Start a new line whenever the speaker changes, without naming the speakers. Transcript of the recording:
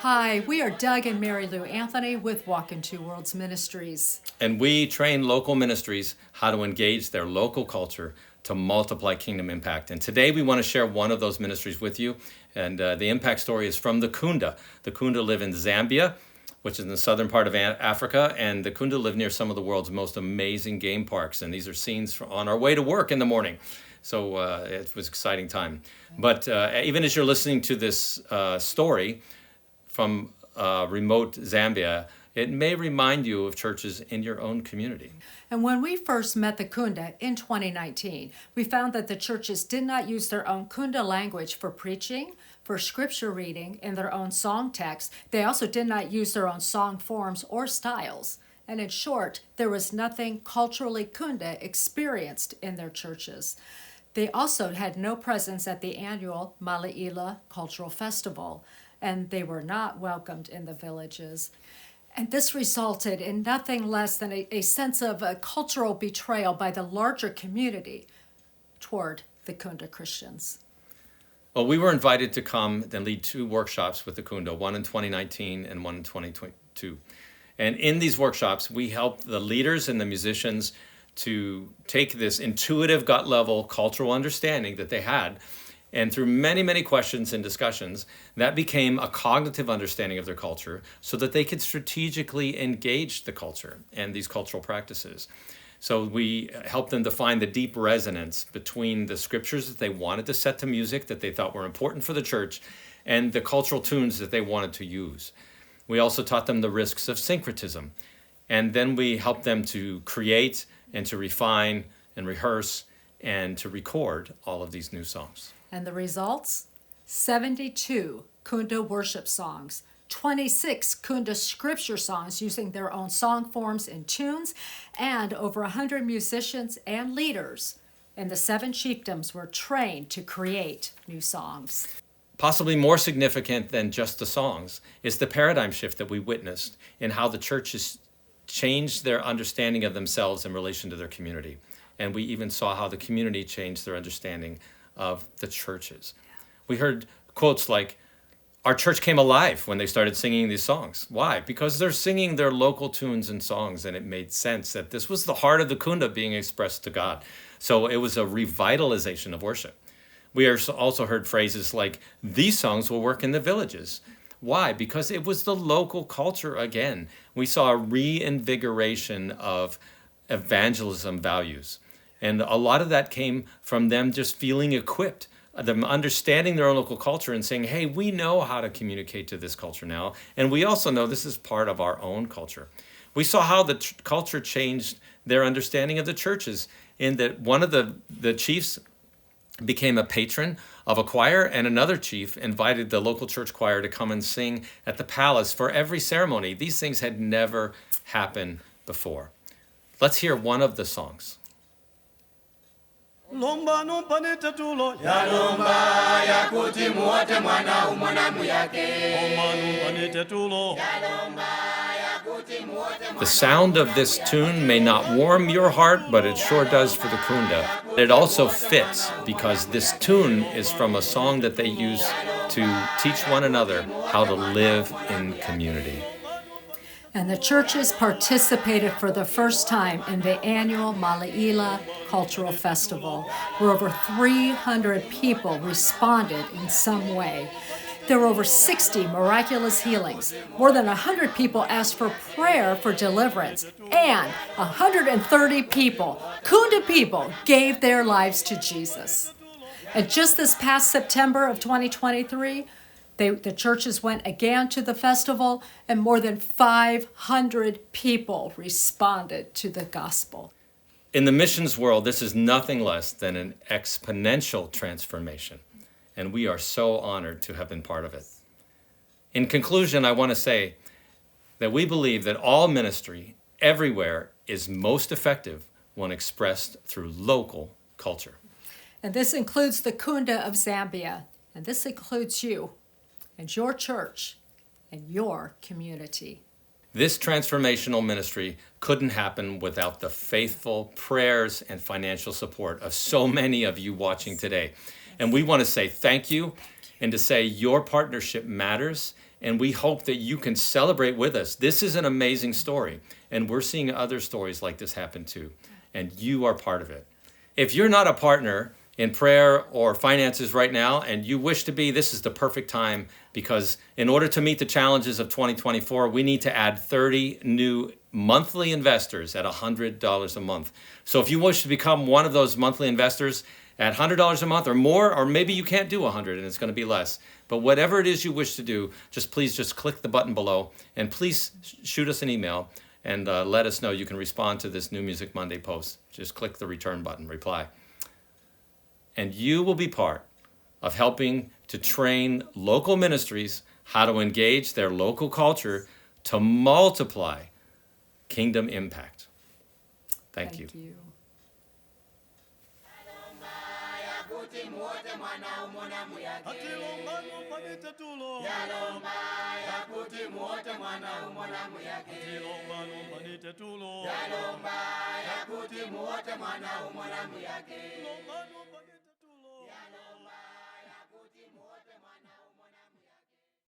Hi, we are Doug and Mary Lou Anthony with Walk in Two Worlds Ministries.
And we train local ministries how to engage their local culture to multiply kingdom impact. And today we want to share one of those ministries with you. And the impact story is from the Kunda. The Kunda live in Zambia, which is in the southern part of Africa. And the Kunda live near some of the world's most amazing game parks. And these are scenes on our way to work in the morning. So it was an exciting time. But even as you're listening to this story from remote Zambia, it may remind you of churches in your own community.
And when we first met the Kunda in 2019, we found that the churches did not use their own Kunda language for preaching, for scripture reading, in their own song text. They also did not use their own song forms or styles. And in short, there was nothing culturally Kunda experienced in their churches. They also had no presence at the annual Mala'ila Cultural Festival, and they were not welcomed in the villages. And this resulted in nothing less than a sense of a cultural betrayal by the larger community toward the Kunda Christians.
Well, we were invited to come and lead 2 workshops with the Kunda, one in 2019 and one in 2022. And in these workshops, we helped the leaders and the musicians to take this intuitive gut level cultural understanding that they had, and through many, many questions and discussions, that became a cognitive understanding of their culture so that they could strategically engage the culture and these cultural practices. So we helped them to find the deep resonance between the scriptures that they wanted to set to music that they thought were important for the church and the cultural tunes that they wanted to use. We also taught them the risks of syncretism. And then we helped them to create and to refine and rehearse and to record all of these new songs.
And the results? 72 Kunda worship songs, 26 Kunda scripture songs using their own song forms and tunes, and over 100 musicians and leaders in the 7 chiefdoms were trained to create new songs.
Possibly more significant than just the songs is the paradigm shift that we witnessed in how the churches changed their understanding of themselves in relation to their community. And we even saw how the community changed their understanding of the churches. We heard quotes like, "Our church came alive when they started singing these songs." Why? Because they're singing their local tunes and songs, and it made sense that this was the heart of the Kunda being expressed to God. So it was a revitalization of worship. We also heard phrases like, "These songs will work in the villages." Why? Because it was the local culture again. We saw a reinvigoration of evangelism values. And a lot of that came from them just feeling equipped, them understanding their own local culture and saying, hey, we know how to communicate to this culture now. And we also know this is part of our own culture. We saw how the culture changed their understanding of the churches in that one of the chiefs became a patron of a choir, and another chief invited the local church choir to come and sing at the palace for every ceremony. These things had never happened before. Let's hear one of the songs.
Lomba nompa netetulo ya lomba ya kuti muote mwana umona muyake. Lomba nompa netetulo ya lomba ya kuti muote mwana.
The sound of this tune may not warm your heart, but it sure does for the Kunda. It also fits because this tune is from a song that they use to teach one another how to live in community.
And the churches participated for the first time in the annual Mala'ila Cultural Festival, where over 300 people responded in some way. There were over 60 miraculous healings. More than 100 people asked for prayer for deliverance, and 130 people, Kunda people, gave their lives to Jesus. And just this past September of 2023, the churches went again to the festival, and more than 500 people responded to the gospel.
In the missions world, this is nothing less than an exponential transformation, and we are so honored to have been part of it. In conclusion, I want to say that we believe that all ministry everywhere is most effective when expressed through local culture.
And this includes the Kunda of Zambia, and this includes you and your church and your community.
This transformational ministry couldn't happen without the faithful prayers and financial support of so many of you watching today. And we want to say thank you and to say your partnership matters. And we hope that you can celebrate with us. This is an amazing story. And we're seeing other stories like this happen too. And you are part of it. If you're not a partner in prayer or finances right now and you wish to be, this is the perfect time, because in order to meet the challenges of 2024, we need to add 30 new monthly investors at $100 a month. So if you wish to become one of those monthly investors at $100 a month or more, or maybe you can't do 100 and it's going to be less, but whatever it is you wish to do, please click the button below and please shoot us an email and let us know. You can respond to this New Music Monday post. Just click the return button, reply. And you will be part of helping to train local ministries how to engage their local culture to multiply kingdom impact. Thank you.
Atilongano panitetulo. Atilongano panitetulo.